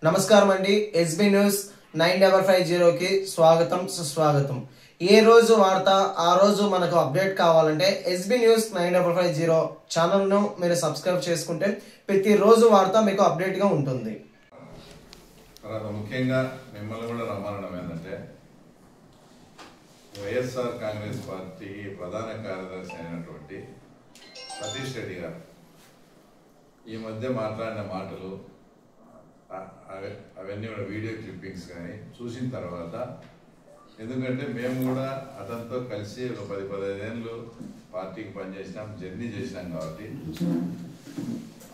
నమస్కారం అండి. SB news 9550 కి స్వాగతం సుస్వాగతం. ఏ రోజు వార్త ఆ రోజు మనకు అప్డేట్ కావాలంటే ఎస్బీ న్యూస్ 9550 ఛానల్ ను మీరు సబ్స్క్రైబ్ చేసుకుంటే ప్రతి రోజు వార్త మీకు అప్డేట్ గా ఉంటుంది. ముఖ్యంగా మిమ్మల్ని కూడా రమ్మనడం ఏంటంటే వైఎస్ఆర్ కాంగ్రెస్ పార్టీ ప్రధాన కార్యదర్శి అయినటువంటి సతీష్ రెడ్డి గారు ఈ మధ్య మాట్లాడిన మాటలు అవన్నీ కూడా వీడియో క్లిప్పింగ్స్ కానీ చూసిన తర్వాత, ఎందుకంటే మేము కూడా అతనితో కలిసి ఒక 10-15 ఏళ్ళు పార్టీకి పనిచేసినాం, జర్నీ చేసినాం కాబట్టి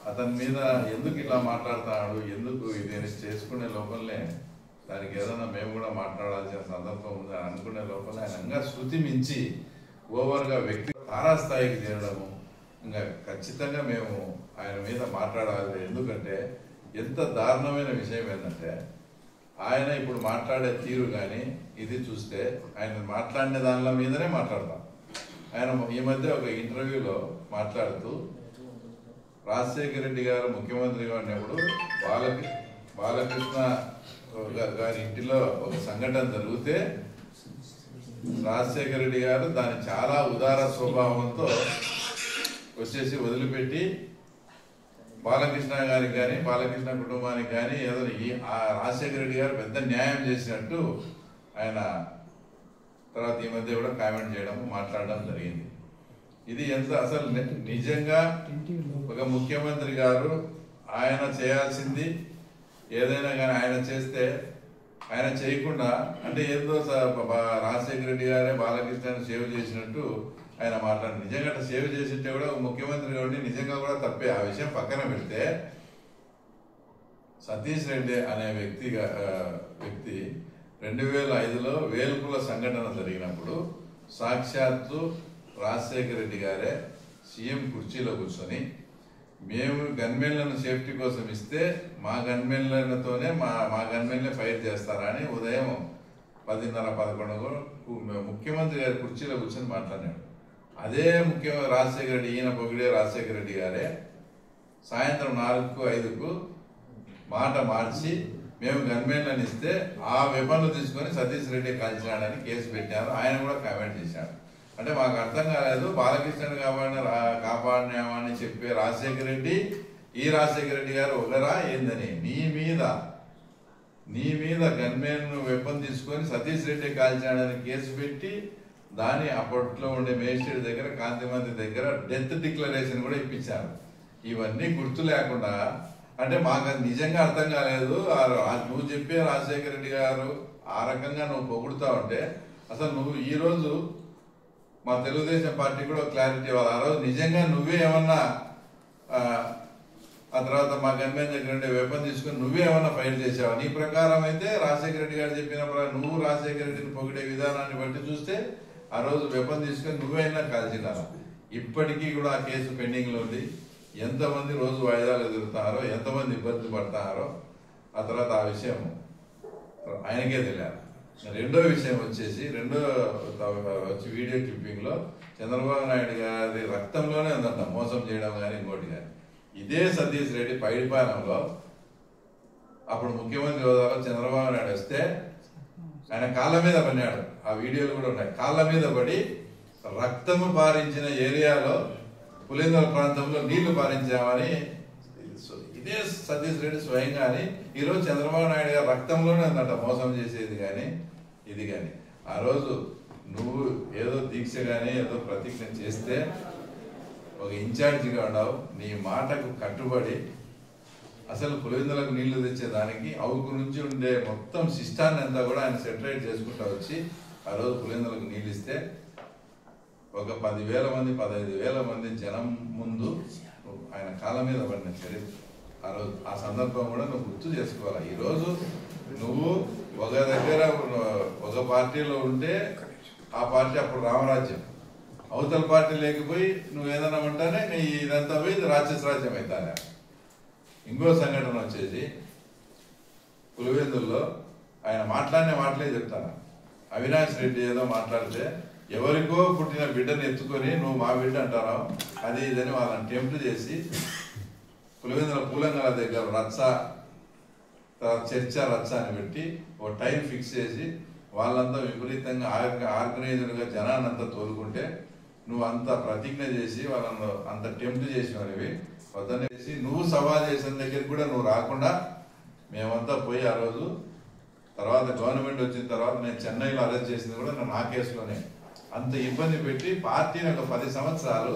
అతని మీద ఎందుకు ఇలా మాట్లాడుతున్నాడు, ఎందుకు ఇది చేసుకునే లోపలనే దానికి ఏదైనా మేము కూడా మాట్లాడాల్సిన సందర్భం ఉంది అనుకునే లోపల ఆయన శృతి మించి ఓవర్గా వ్యక్తి తారాస్థాయికి చేరడము, ఇంకా ఖచ్చితంగా మేము ఆయన మీద మాట్లాడాలి. ఎందుకంటే ఎంత దారుణమైన విషయం ఏంటంటే ఆయన ఇప్పుడు మాట్లాడే తీరు కానీ ఇది చూస్తే ఆయన మాట్లాడిన దానిల మీదనే మాట్లాడతాం. ఆయన ఈ మధ్య ఒక ఇంటర్వ్యూలో మాట్లాడుతూ రాజశేఖర రెడ్డి గారు ముఖ్యమంత్రిగా ఉన్నప్పుడు బాలకృష్ణ గారి ఇంటిలో ఒక సంఘటన జరిగితే రాజశేఖర రెడ్డి గారు దాన్ని చాలా ఉదార స్వభావంతో వచ్చేసి వదిలిపెట్టి బాలకృష్ణ గారికి కానీ బాలకృష్ణ కుటుంబానికి కానీ ఏదో రాజశేఖర రెడ్డి గారు పెద్ద న్యాయం చేసినట్టు ఆయన తర్వాత ఈ మధ్య కూడా కామెంట్ చేయడం మాట్లాడడం జరిగింది. ఇది ఎంత అసలు నిజంగా ఒక ముఖ్యమంత్రి గారు ఆయన చేయాల్సింది ఏదైనా కానీ ఆయన చేస్తే ఆయన చేయకుండా అంటే ఏదో రాజశేఖర రెడ్డి గారే బాలకృష్ణని సేవ్ చేసినట్టు ఆయన మాట్లాడి నిజంగా సేవ్ చేసింటే కూడా ముఖ్యమంత్రి గారిని నిజంగా కూడా తప్పే. ఆ విషయం పక్కన పెడితే సతీష్ రెడ్డి అనే వ్యక్తి 2005లో వేల్పుల సంఘటన జరిగినప్పుడు సాక్షాత్తు రాజశేఖర రెడ్డి గారే సీఎం కుర్చీలో కూర్చొని మేము గన్మెన్లను సేఫ్టీ కోసం ఇస్తే మా గన్మెన్లతోనే మా గన్మెన్లే ఫైర్ చేస్తారా అని ఉదయం 10:30-11 ముఖ్యమంత్రి గారి కుర్చీలో కూర్చొని మాట్లాడాడు. అదే రాజశేఖర రెడ్డి ఈయన పొగిడే రాజశేఖర రెడ్డి గారే సాయంత్రం 4-5కు మాట మార్చి మేము గన్మెన్లను ఇస్తే ఆ వెపన్లు తీసుకొని సతీష్ రెడ్డి కాల్చినాడని కేసు పెట్టారు. ఆయన కూడా కామెంట్ చేశాడు. అంటే మాకు అర్థం కాలేదు, బాలకృష్ణని కాపాడినామని చెప్పే రాజశేఖర రెడ్డి ఈ రాజశేఖర రెడ్డి గారు ఒకరా ఏందని నీ మీద గన్మెన్ వెపన్ తీసుకొని సతీష్ రెడ్డి కాల్చాడని కేసు పెట్టి దాని అప్పట్లో ఉండే మేజిస్ట్రేట్ దగ్గర కాంతిమంది దగ్గర డెత్ డిక్లరేషన్ కూడా ఇప్పించారు. ఇవన్నీ గుర్తు లేకుండా అంటే మాకు అది నిజంగా అర్థం కాలేదు. నువ్వు చెప్పే రాజశేఖర రెడ్డి గారు ఆ రకంగా నువ్వు పొగుడుతావు అంటే అసలు నువ్వు ఈరోజు మా తెలుగుదేశం పార్టీ కూడా క్లారిటీ ఇవ్వాలి. ఆ రోజు నిజంగా నువ్వే ఏమన్నా ఆ తర్వాత మా గన్మెన్ దగ్గర ఉండే వెపన్ తీసుకుని నువ్వే ఏమన్నా ఫైర్ చేసావా? నీ ప్రకారం అయితే రాజశేఖర రెడ్డి గారు చెప్పినప్పుడు నువ్వు రాజశేఖర రెడ్డిని పొగిడే విధానాన్ని బట్టి చూస్తే ఆ రోజు వెపన్ తీసుకొని నువ్వైనా కాల్చినారా? ఇప్పటికీ కూడా ఆ కేసు పెండింగ్ లో ఉంది. ఎంతమంది రోజు వాయిదాలు ఎదురుతారో, ఎంతమంది ఇబ్బంది పడతారో ఆ తర్వాత ఆ విషయం ఆయనకే తెలియాలి. రెండో విషయం వచ్చేసి వీడియో క్లిప్పింగ్ లో చంద్రబాబు నాయుడు గారి రక్తంలోనే ఉందంట మోసం చేయడం కానీ ఇంకోటి కానీ. ఇదే సతీష్ రెడ్డి పైడిపాలెంలో అప్పుడు ముఖ్యమంత్రి హోదాలో చంద్రబాబు నాయుడు వస్తే ఆయన కాళ్ళ మీద పడినాడు. ఆ వీడియోలు కూడా ఉన్నాయి. కాళ్ళ మీద పడి రక్తము పారించిన ఏరియాలో పులిందల ప్రాంతంలో నీళ్లు పారించామని ఇదే సతీష్ రెడ్డి స్వయంగా అని ఈరోజు చంద్రబాబు నాయుడు గారు రక్తంలోనే ఉందంట మోసం చేసేది కానీ ఇది కానీ. ఆ రోజు నువ్వు ఏదో దీక్ష కానీ ఏదో ప్రతిజ్ఞ చేస్తే ఒక ఇన్ఛార్జిగా ఉన్నావు, నీ మాటకు కట్టుబడి అసలు పులివెందులకు నీళ్లు తెచ్చేదానికి అవుకు నుంచి ఉండే మొత్తం సిస్టాన్ని అంతా కూడా ఆయన సెటరేట్ చేసుకుంటూ వచ్చి ఆ రోజు పులివెందులకు నీళ్ళు ఇస్తే ఒక 10,000 మంది 15,000 మంది జనం ముందు ఆయన కాళ్ళ మీద పడిన చరిత్ర ఆ రోజు ఆ సందర్భం కూడా నువ్వు గుర్తు చేసుకోవాలి. ఈరోజు నువ్వు ఒక దగ్గర ఒక పార్టీలో ఉంటే ఆ పార్టీ అప్పుడు రామరాజ్యం, అవతల పార్టీ లేకపోయి నువ్వు ఏదైనా ఉంటానే ఇదంతా పోయి రాక్షస రాజ్యం అవుతానే. ఇంకో సంఘటన వచ్చేసి పులివెందుల్లో ఆయన మాట్లాడిన మాటలే చెప్తాను. అవినాష్ రెడ్డి ఏదో మాట్లాడితే ఎవరికో పుట్టిన బిడ్డను ఎత్తుకొని నువ్వు మా బిడ్డ అంటారా అది ఇదని వాళ్ళని టెంప్ట్ చేసి పులివెందుల పూలంగల దగ్గర రచ్చ తర్వాత చర్చ రచ్చ అని పెట్టి ఒక టైం ఫిక్స్ చేసి వాళ్ళంతా విపరీతంగా ఆర్గనైజ్డ్గా జనాన్ని అంతా తోలుకుంటే నువ్వు అంత ప్రతిజ్ఞ చేసి వాళ్ళను అంత టెంప్ట్ చేసినవి వద్దనే చేసి నువ్వు సవాల్ చేసిన దగ్గరికి కూడా నువ్వు రాకుండా మేమంతా పోయి ఆ రోజు తర్వాత గవర్నమెంట్ వచ్చిన తర్వాత నేను చెన్నైలో అరెస్ట్ చేసింది కూడా నా కేసులోనే అంత ఇబ్బంది పెట్టి పార్టీని ఒక 10 సంవత్సరాలు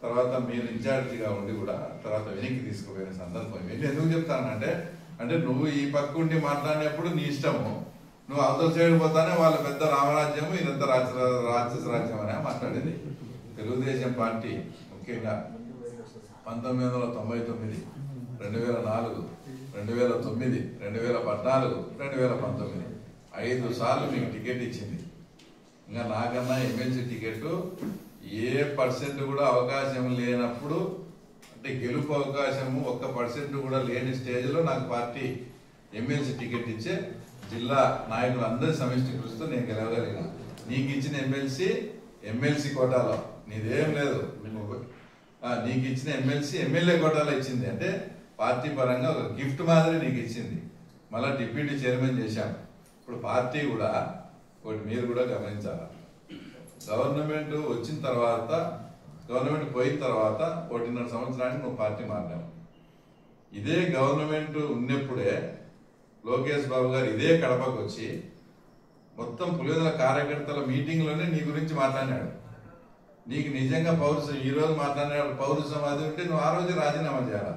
తర్వాత మీరు ఇన్ఛార్జిగా ఉండి కూడా తర్వాత వెనక్కి తీసుకుపోయిన సందర్భం వెళ్ళి ఎందుకు చెప్తానంటే అంటే నువ్వు ఈ పక్క ఉండి మాట్లాడినప్పుడు నీ ఇష్టము నువ్వు అవతల సైడ్ పోతానే వాళ్ళ పెద్ద రామరాజ్యము ఇదంతా రాక్షస రాజ్యం అనే మాట్లాడేది తెలుగుదేశం పార్టీ ముఖ్యంగా 1999, 2004, 2009, 2014, 2019 5 సార్లు మీకు టికెట్ ఇచ్చింది. ఇంకా నాకన్నా ఎమ్మెల్సీ టికెట్ ఏ పర్సెంట్ కూడా అవకాశం లేనప్పుడు అంటే గెలుపు అవకాశము 1% కూడా లేని స్టేజ్లో నాకు పార్టీ ఎమ్మెల్సీ టికెట్ ఇచ్చే జిల్లా నాయకులు అందరి సమిష్టి కృషితో నేను గెలవగలిగిన. నీకు ఇచ్చిన ఎమ్మెల్సీ కోటాలో నీదేం లేదు, నీకు ఇచ్చిన ఎమ్మెల్యే కోటాలో ఇచ్చింది అంటే పార్టీ పరంగా ఒక గిఫ్ట్ మాదిరి నీకు ఇచ్చింది. మళ్ళీ డిప్యూటీ చైర్మన్ చేశాం. ఇప్పుడు పార్టీ కూడా ఒకటి మీరు కూడా గమనించాలి, గవర్నమెంట్ వచ్చిన తర్వాత గవర్నమెంట్ పోయిన తర్వాత 1.5 సంవత్సరానికి నువ్వు పార్టీ మారినావు. ఇదే గవర్నమెంట్ ఉన్నప్పుడే లోకేష్ బాబు గారు ఇదే కడపకు వచ్చి మొత్తం పులివెందుల కార్యకర్తల మీటింగ్లోనే నీ గురించి మాట్లాడినాడు. నీకు నిజంగా పౌరుషం ఈ రోజు మాట్లాడినాడు పౌరుషం అది ఉంటే నువ్వు ఆ రోజు రాజీనామా చేయాలా.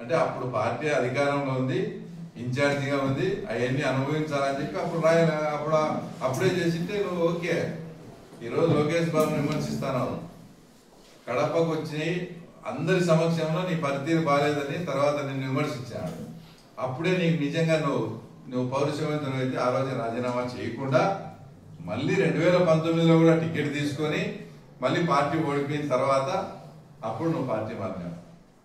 అంటే అప్పుడు పార్టీ అధికారంలో ఉంది, ఇన్ఛార్జిగా ఉంది, అవన్నీ అనుభవించాలని చెప్పి అప్పుడే చేసింటే నువ్వు ఓకే. ఈరోజు లోకేష్ బాబుని విమర్శిస్తాను, కడపకు వచ్చి అందరి సమక్షంలో నీ పనితీరు బాగాలేదని తర్వాత నిన్ను విమర్శించాడు. అప్పుడే నీకు నిజంగా నువ్వు పౌరుషవంతులు అయితే ఆ రోజు రాజీనామా చేయకుండా మళ్ళీ 2019లో కూడా టికెట్ తీసుకొని మళ్ళీ పార్టీ ఓడిపోయిన తర్వాత అప్పుడు నువ్వు పార్టీ మారినావు.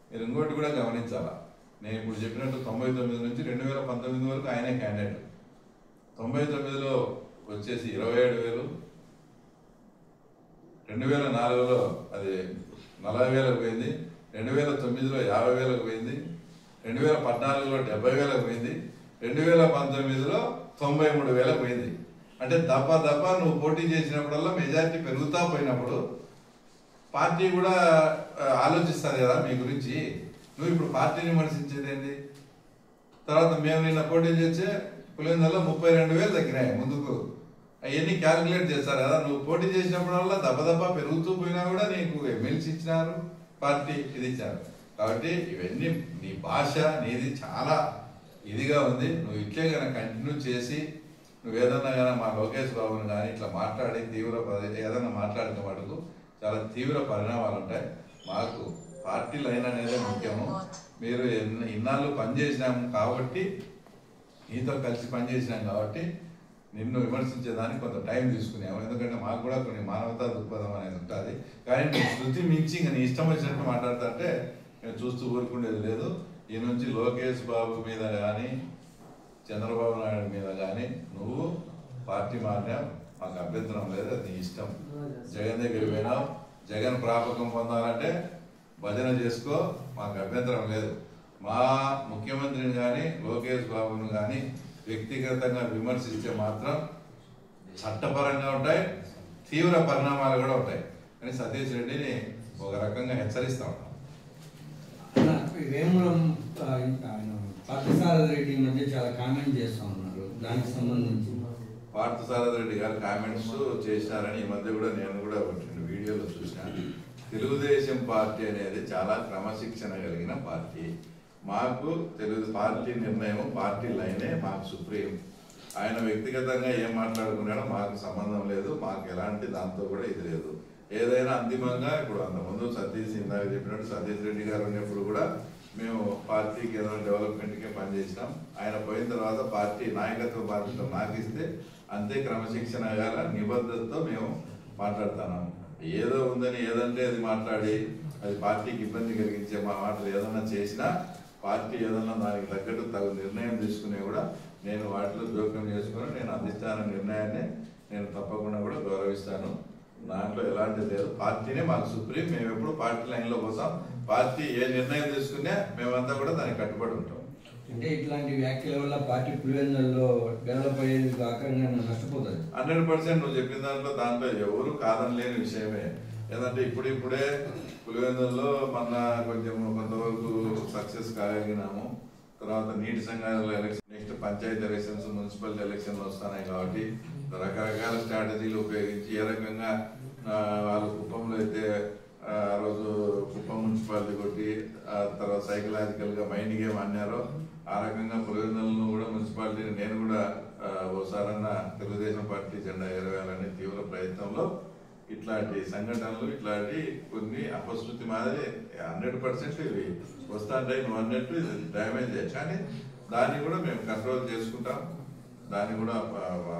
మీరు ఇంకోటి కూడా గమనించాలా, నేను ఇప్పుడు చెప్పినట్టు 99 నుంచి 2019 వరకు ఆయనే క్యాండిడేట్. 99లో వచ్చేసి 27,000, 2004లో అది 40,000 పోయింది, 2009లో 50,000 పోయింది, 2014లో 70,000 పోయింది, 2019లో 93,000 పోయింది. అంటే దప్ప నువ్వు పోటీ చేసినప్పుడల్లా మెజారిటీ పెరుగుతా పోయినప్పుడు పార్టీ కూడా ఆలోచిస్తుంది కదా మీ గురించి. నువ్వు ఇప్పుడు పార్టీని విమర్శించేది ఏంటి? తర్వాత మేము నిన్న పోటీ చేసే పులివెందులలో 32,000 తగ్గినాయి ముందుకు. అవన్నీ క్యాల్కులేట్ చేస్తారు కదా. నువ్వు పోటీ చేసినప్పుడల్లా దెబ్బ పెరుగుతూ పోయినా కూడా నీకు ఎమ్మెల్సీ ఇచ్చినారు, పార్టీ ఇది ఇచ్చారు. కాబట్టి ఇవన్నీ నీ భాష నీది చాలా ఇదిగా ఉంది. నువ్వు ఇట్లే కనుక కంటిన్యూ చేసి నువ్వు ఏదన్నా కానీ మా లోకేష్ బాబుని కానీ ఇట్లా మాట్లాడి ఏదన్నా మాట్లాడిన వాటికి చాలా తీవ్ర పరిణామాలు ఉంటాయి. మాకు పార్టీ లైన్ అనేది ముఖ్యము. మీరు ఇన్నాళ్ళు పనిచేసినాము కాబట్టి, నీతో కలిసి పనిచేసినాం కాబట్టి నిన్ను విమర్శించేదానికి కొంత టైం తీసుకున్నాము. ఎందుకంటే మాకు కూడా కొన్ని మానవతా దృక్పథం అనేది ఉంటుంది. కానీ నువ్వు శృతి మించి ఇంకా నీ ఇష్టం వచ్చినట్టు మాట్లాడుతుంటే నేను చూస్తూ ఊరుకుండేది లేదు. ఈ నుంచి లోకేష్ బాబు మీద కానీ చంద్రబాబు నాయుడు మీద కానీ నువ్వు పార్టీ మారినావు, మాకు అభ్యంతరం లేదు, అది నీ ఇష్టం. జగన్ దగ్గర పోయినావు, జగన్ ప్రాపకం పొందాలంటే భజన చేసుకో, మాకు అభ్యంతరం లేదు. మా ముఖ్యమంత్రిని కానీ లోకేష్ బాబును కానీ వ్యక్తిగతంగా విమర్శిస్తే మాత్రం చట్టపరంగా ఉంటాయి, తీవ్ర పరిణామాలు కూడా ఉంటాయి అని సతీష్ రెడ్డిని ఒక రకంగా హెచ్చరిస్తా ఉంటాం. వేములం పార్థసారథి రెడ్డి మధ్య చాలా కామెంట్ చేస్తా ఉన్నారు, దానికి సంబంధించి పార్థసారథి రెడ్డి గారు కామెంట్స్ చేసినారని ఈ మధ్య కూడా నేను కూడా వీడియోలో చూసినాను. తెలుగుదేశం పార్టీ అనేది చాలా క్రమశిక్షణ కలిగిన పార్టీ. మాకు పార్టీ నిర్ణయం, పార్టీ లైనే మాకు సుప్రీం. ఆయన వ్యక్తిగతంగా ఏం మాట్లాడుకున్నాడో మాకు సంబంధం లేదు, మాకు ఎలాంటి దాంతో కూడా ఇది లేదు. ఏదైనా అంతిమంగా ఇప్పుడు అంతకుముందు ఇందాక చెప్పినట్టు సతీష్ రెడ్డి గారు ఉన్నప్పుడు కూడా మేము పార్టీకి ఏదైనా డెవలప్మెంట్కే పనిచేసినాం. ఆయన పోయిన తర్వాత పార్టీ నాయకత్వ బాధ్యత నాకు ఇస్తే అంతే క్రమశిక్షణ గల నిబద్ధతతో మేము మాట్లాడుతున్నాము. ఏదో ఉందని ఏదంటే అది మాట్లాడి అది పార్టీకి ఇబ్బంది కలిగించే మా మాటలు ఏదన్నా చేసినా పార్టీ ఏదన్నా దానికి తగ్గట్టు తగు నిర్ణయం తీసుకునే కూడా నేను వాటిలో జోక్యం చేసుకుని నేను అధిష్టాన నిర్ణయాన్ని నేను తప్పకుండా కూడా గౌరవిస్తాను. దాంట్లో ఎలాంటి లేదు. పార్టీనే మాకు సుప్రీం. మేము ఎప్పుడు పార్టీ లైన్లో పోతాం. పార్టీ ఏ నిర్ణయం తీసుకున్నా మేమంతా కూడా దానికి కట్టుబడి ఉంటాం. అంటే ఇట్లాంటి వ్యాఖ్యల వల్ల పార్టీ పులివెందుల్లో డెవలప్ అయ్యేది కాకుండా నష్టపోతుంది. 100% నువ్వు చెప్పిన దాంట్లో ఎవరు కాదని లేని విషయమే. ఏదంటే ఇప్పుడే పులివెందుల్లో మన కొంచెం కొంతవరకు సక్సెస్ కాగలిగినాము. తర్వాత నీటి సంఘాల election, next panchayat elections, municipal ఎలక్షన్లు వస్తున్నాయి కాబట్టి రకరకాల స్ట్రాటజీలు ఉపయోగించి ఏ రకంగా వాళ్ళు కుప్పంలో అయితే ఆ రోజు కుప్పం మున్సిపాలిటీ కొట్టి తర్వాత సైకలాజికల్గా మైండ్ గేమ్ అన్నారో ఆ రకంగా పులివెందులను కూడా మున్సిపాలిటీని నేను కూడా ఓసారన్న తెలుగుదేశం పార్టీ జెండా ఎగరవేయాలనే తీవ్ర ప్రయత్నంలో ఇట్లాంటి సంఘటనలు ఇట్లాంటి కొన్ని అపశృతి మాదిరి 100% ఇవి వస్తాంటాయి. నువ్వు అన్నట్టు డ్యామేజ్ కానీ దాన్ని కూడా మేము కంట్రోల్ చేసుకుంటాం. దాన్ని కూడా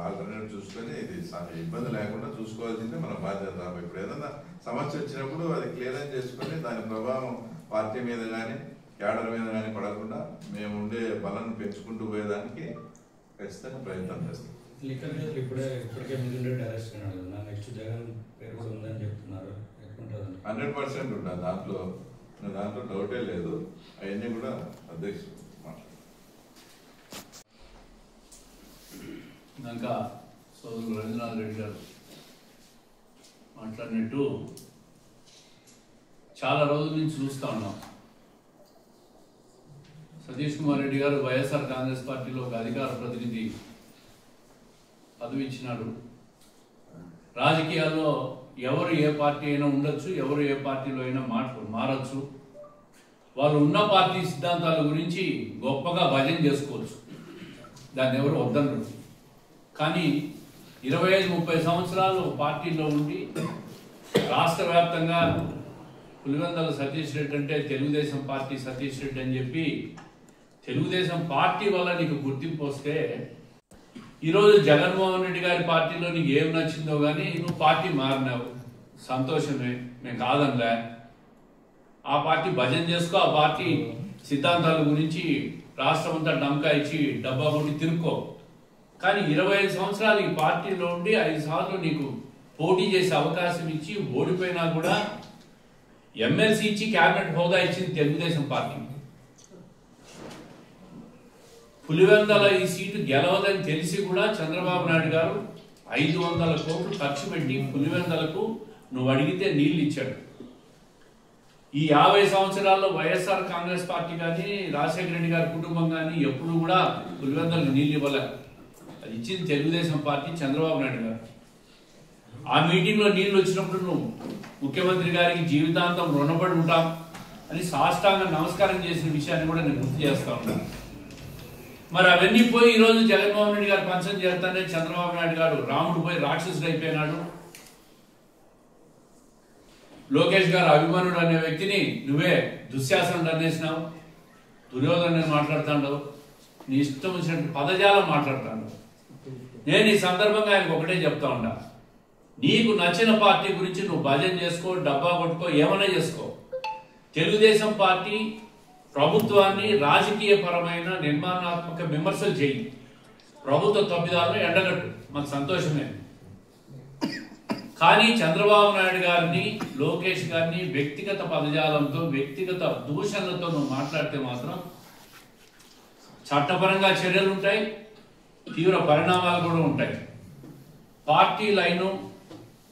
ఆల్టర్నేట్ చూసుకొని ఇది ఇబ్బంది లేకుండా చూసుకోవాల్సిందే మన బాధ్యత. ఇప్పుడు ఏదైనా సమస్య వచ్చినప్పుడు అది క్లియర్ చేసుకొని దాని ప్రభావం పార్టీ మీద కానీ క్యాడర్ మీద కానీ పడకుండా మేము ఉండే బలాన్ని పెంచుకుంటూ పోయేదానికి ఖచ్చితంగా ప్రయత్నం చేస్తాం. ఇప్పటికే మిగిలిన అరెస్ట్ అయినాడు కదా, నెక్స్ట్ జగన్ పేరు కూడా ఉందని చెప్తున్నారు. 100% ఉంటుంది దాంట్లో డౌటే లేదు. అవన్నీ కూడా అధ్యక్షుడు ఇంకా సోదరులు రవీంద్రనాథ్ రెడ్డి గారు మాట్లాడినట్టు చాలా రోజుల నుంచి చూస్తూ ఉన్నాం. సతీష్ కుమార్ రెడ్డి గారు వైఎస్ఆర్ కాంగ్రెస్ పార్టీలో ఒక అధికార ప్రతినిధి పదవి ఇచ్చినాడు. రాజకీయాల్లో ఎవరు ఏ పార్టీ అయినా ఉండొచ్చు, ఎవరు ఏ పార్టీలో అయినా మారచ్చు. వాళ్ళు ఉన్న పార్టీ సిద్ధాంతాల గురించి గొప్పగా భజన చేసుకోవచ్చు, దాన్ని ఎవరు వద్దనరు. కానీ 25-30 సంవత్సరాలు పార్టీలో ఉండి రాష్ట్ర వ్యాప్తంగా పులివెందుల సతీష్ రెడ్డి అంటే తెలుగుదేశం పార్టీ సతీష్ రెడ్డి అని చెప్పి తెలుగుదేశం పార్టీ వల్ల నీకు గుర్తింపు వస్తే, ఈరోజు జగన్మోహన్ రెడ్డి గారి పార్టీలో నీకు ఏం నచ్చిందో కానీ నువ్వు పార్టీ మారినావు, సంతోషమే, మేము కాదనిలే. ఆ పార్టీ భజన చేసుకో, ఆ పార్టీ సిద్ధాంతాల గురించి రాష్ట్రం అంతా డంకా ఇచ్చి డబ్బా కొట్టి తిరుక్కో. కానీ 25 సంవత్సరాలు ఈ పార్టీలో ఉండి 5 సార్లు నీకు పోటీ చేసే అవకాశం ఇచ్చి ఓడిపోయినా కూడా ఎమ్మెల్సీ ఇచ్చి క్యాబినెట్ హోదా ఇచ్చింది తెలుగుదేశం పార్టీ. పులివెందుల ఈ సీటు గెలవదని తెలిసి కూడా చంద్రబాబు నాయుడు గారు 500 కోట్లు ఖర్చు పెట్టి పులివెందులకు నువ్వు అడిగితే నీళ్లు ఇచ్చాడు. ఈ 50 సంవత్సరాల్లో వైఎస్ఆర్ కాంగ్రెస్ పార్టీ కానీ రాజశేఖర రెడ్డి గారి కుటుంబం కానీ ఎప్పుడు కూడా పులివెందులకు నీళ్లు ఇవ్వలే. అది ఇచ్చింది తెలుగుదేశం పార్టీ, చంద్రబాబు నాయుడు గారు. ఆ మీటింగ్లో నీళ్లు వచ్చినప్పుడు నువ్వు ముఖ్యమంత్రి గారికి జీవితాంతం రుణపడి ఉంటాం అని సాష్టాంగ నమస్కారం చేసిన విషయాన్ని కూడా నేను గుర్తు చేస్తా ఉన్నాను. మరి అవన్నీ పోయి ఈరోజు జగన్మోహన్ రెడ్డి గారు పంచం చేస్తానే చంద్రబాబు నాయుడు గారు రాముడు పోయి రాక్షసుడు అయిపోయినాడు. లోకేష్ గారు అభిమానుడు అనే వ్యక్తిని నువ్వే దుశ్శాసనుడు అనేసినావు, దుర్యోధను మాట్లాడుతాండవు, నీ ఇష్టం వచ్చినట్టు పదజాలం మాట్లాడుతాండవు. నేను ఈ సందర్భంగా ఆయనకు ఒకటే చెప్తా ఉన్నా, నీకు నచ్చిన పార్టీ గురించి నువ్వు భజన చేసుకో, డబ్బా కొట్టుకో, ఏమైనా చేసుకో. తెలుగుదేశం పార్టీ ప్రభుత్వాన్ని రాజకీయ పరమైన నిర్మాణాత్మక విమర్శలు చేయి, ప్రభుత్వ తప్పిదాలను ఎండగట్టు, మాకు సంతోషమే. కానీ చంద్రబాబు నాయుడు గారిని, లోకేష్ గారిని వ్యక్తిగత పదజాలంతో, వ్యక్తిగత దూషణలతో నువ్వు మాట్లాడితే మాత్రం చట్టపరంగా చర్యలు ఉంటాయి, తీవ్ర పరిణామాలు కూడా ఉంటాయి. పార్టీ లైను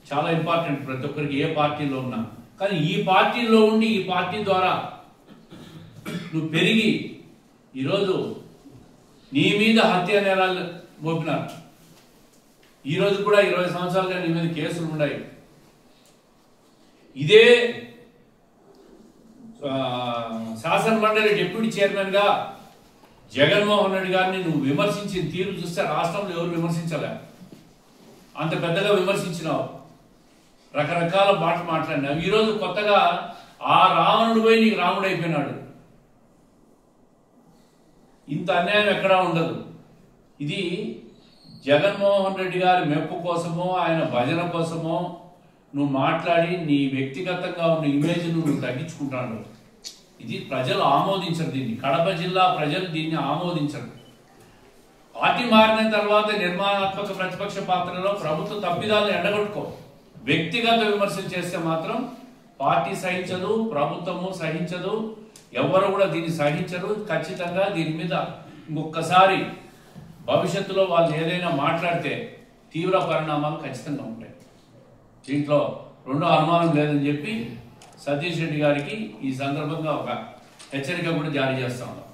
చాలా ఇంపార్టెంట్ ప్రతి ఒక్కరికి, ఏ పార్టీలో ఉన్నా. కానీ ఈ పార్టీలో ఉండి ఈ పార్టీ ద్వారా నువ్వు పెరిగి ఈరోజు నీ మీద హత్య నేరాలు మోపినారు. ఈరోజు కూడా 20 సంవత్సరాలుగా నీ మీద కేసులు ఉన్నాయి. ఇదే శాసన మండలి డిప్యూటీ చైర్మన్ గా జగన్మోహన్ రెడ్డి గారిని నువ్వు విమర్శించిన తీరు చూస్తే రాష్ట్రంలో ఎవరు విమర్శించలే. అంత పెద్దగా విమర్శించినావు, రకరకాల మాటలు మాట్లాడినావు. ఈరోజు కొత్తగా ఆ రావణుడు పోయి నీకు రాముడు అయిపోయినాడు. ఇంత అన్యాయం ఎక్కడా ఉండదు. ఇది జగన్మోహన్ రెడ్డి గారి మెప్పు కోసమో ఆయన భజన కోసమో నువ్వు మాట్లాడి నీ వ్యక్తిగతంగా ఉన్న ఇమేజ్ నువ్వు తగ్గించుకుంటాడు. ఇది ప్రజలు ఆమోదించరు. దీన్ని కడప జిల్లా ప్రజలు దీన్ని ఆమోదించరు. పార్టీ మారిన తర్వాత నిర్మాణాత్మక ప్రతిపక్ష పాత్రలో ప్రభుత్వ తప్పిదాలను ఎండగొట్టుకో. వ్యక్తిగత విమర్శలు చేస్తే మాత్రం పార్టీ సహించదు, ప్రభుత్వము సహించదు. ఎవరు కూడా దీన్ని సహించరు. ఖచ్చితంగా దీని మీద ఇంకొకసారి భవిష్యత్తులో వాళ్ళు ఏదైనా మాట్లాడితే తీవ్ర పరిణామాలు ఖచ్చితంగా ఉంటాయి. దీంట్లో రెండో అనుమానం లేదని చెప్పి సతీష్ రెడ్డి గారికి ఈ సందర్భంగా ఒక హెచ్చరిక కూడా జారీ చేస్తా ఉన్నాం.